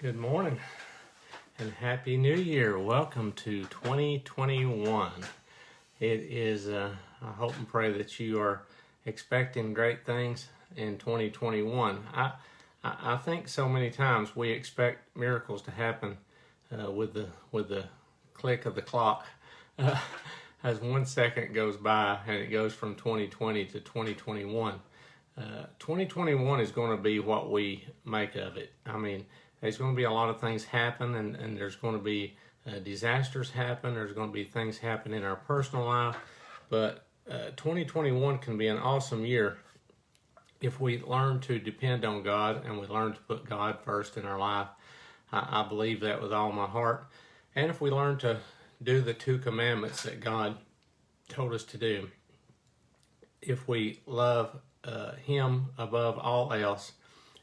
Good morning and Happy New Year. Welcome to 2021. It is, I hope and pray that you are expecting great things in 2021. I think so many times we expect miracles to happen with the click of the clock as 1 second goes by and it goes from 2020 to 2021. 2021 is going to be what we make of it. I mean, there's going to be a lot of things happen, and there's going to be disasters happen. There's going to be things happen in our personal life. But 2021 can be an awesome year if we learn to depend on God and we learn to put God first in our life. I believe that with all my heart. And if we learn to do the 2 commandments that God told us to do, if we love Him above all else,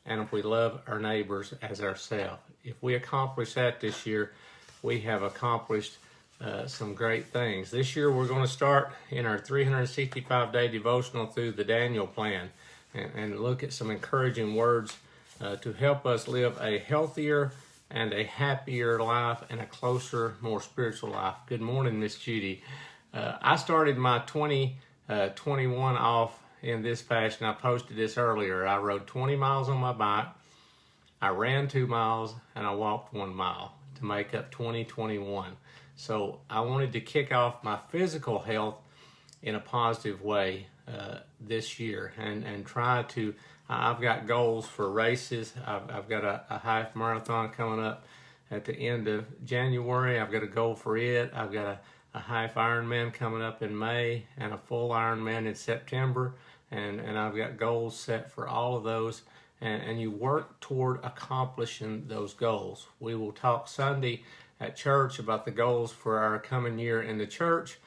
and if we love our neighbors as ourselves. If we accomplish that this year, we have accomplished some great things. This year we're going to start in our 365-day devotional through the Daniel plan and look at some encouraging words to help us live a healthier and a happier life and a closer, more spiritual life. Good morning, Miss Judy. I started my 2021 off in this fashion. I posted this earlier. I rode 20 miles on my bike, I ran 2 miles, and I walked 1 mile to make up 2021. So I wanted to kick off my physical health in a positive way this year and try to, I've got goals for races. I've got a half marathon coming up at the end of January. I've got a goal for it. I've got a half Ironman coming up in May and a full Ironman in September. And I've got goals set for all of those, and you work toward accomplishing those goals. We will talk Sunday at church about the goals for our coming year in the church,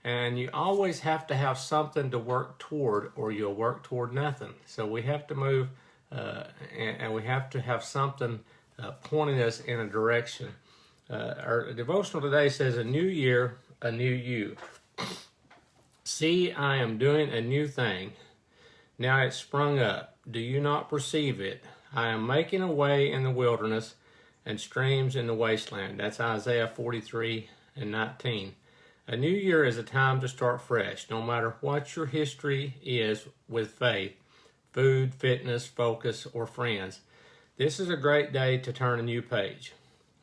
and you always have to have something to work toward or you'll work toward nothing. So we have to move and we have to have something pointing us in a direction. Our devotional today says, a new year, a new you. See, I am doing a new thing. Now it's sprung up. Do you not perceive it? I am making a way in the wilderness and streams in the wasteland. That's Isaiah 43:19. A new year is a time to start fresh, no matter what your history is with faith, food, fitness, focus, or friends. This is a great day to turn a new page.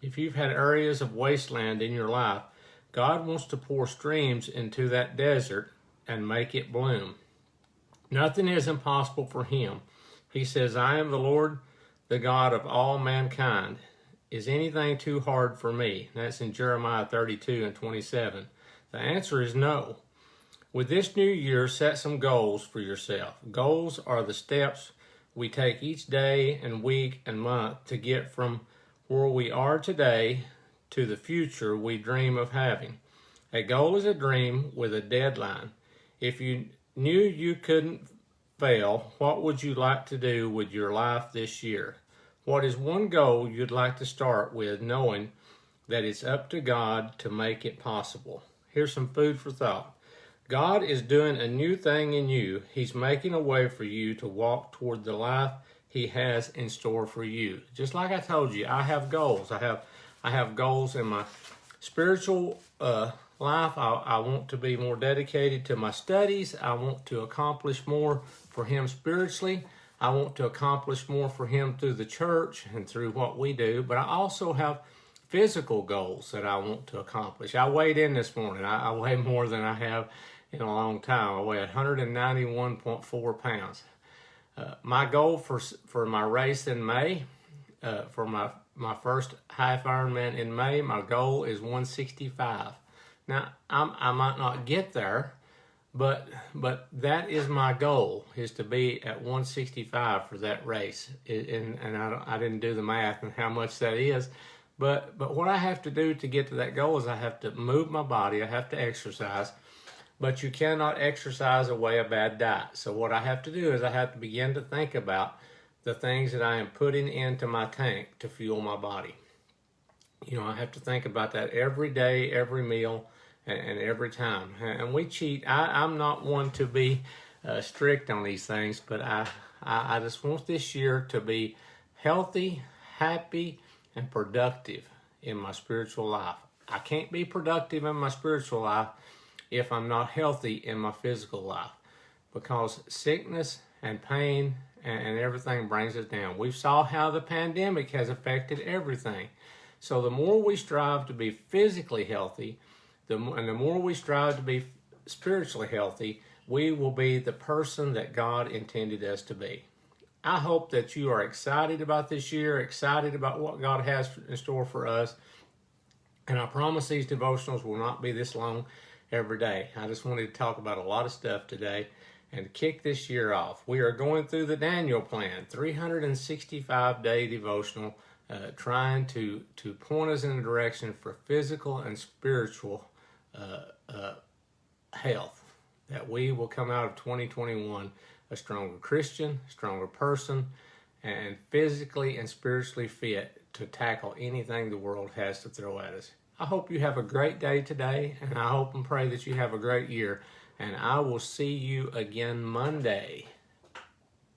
If you've had areas of wasteland in your life, God wants to pour streams into that desert and make it bloom. Nothing is impossible for Him. He says, I am the Lord, the God of all mankind. Is anything too hard for me? That's in Jeremiah 32:27. The answer is no. With this new year, set some goals for yourself. Goals are the steps we take each day and week and month to get from where we are today to the future we dream of having. A goal is a dream with a deadline. If you knew you couldn't fail, what would you like to do with your life this year? What is one goal you'd like to start with, knowing that it's up to God to make it possible? Here's some food for thought. God is doing a new thing in you. He's making a way for you to walk toward the life He has in store for you. Just like I told you, I have goals. I have goals in my spiritual life. I want to be more dedicated to my studies. I want to accomplish more for Him spiritually. I want to accomplish more for Him through the church and through what we do. But I also have physical goals that I want to accomplish. I weighed in this morning. I weigh more than I have in a long time. I weigh 191.4 pounds. My goal for my race in May, for my first half Ironman in May, my goal is 165. Now, I might not get there, but that is my goal, is to be at 165 for that race. And I didn't do the math and how much that is, but what I have to do to get to that goal is I have to move my body, I have to exercise, but you cannot exercise away a bad diet. So what I have to do is I have to begin to think about the things that I am putting into my tank to fuel my body. You know, I have to think about that every day, every meal, and every time. And we cheat. I'm not one to be strict on these things, but I just want this year to be healthy, happy, and productive in my spiritual life. I can't be productive in my spiritual life if I'm not healthy in my physical life, because sickness and pain and everything brings us down. We saw how the pandemic has affected everything. So the more we strive to be physically healthy, and the more we strive to be spiritually healthy, we will be the person that God intended us to be. I hope that you are excited about this year, excited about what God has in store for us. And I promise these devotionals will not be this long every day. I just wanted to talk about a lot of stuff today and to kick this year off. We are going through the Daniel plan, 365-day devotional, trying to point us in a direction for physical and spiritual health, that we will come out of 2021 a stronger Christian, stronger person, and physically and spiritually fit to tackle anything the world has to throw at us. I hope you have a great day today, and I hope and pray that you have a great year, and I will see you again Monday.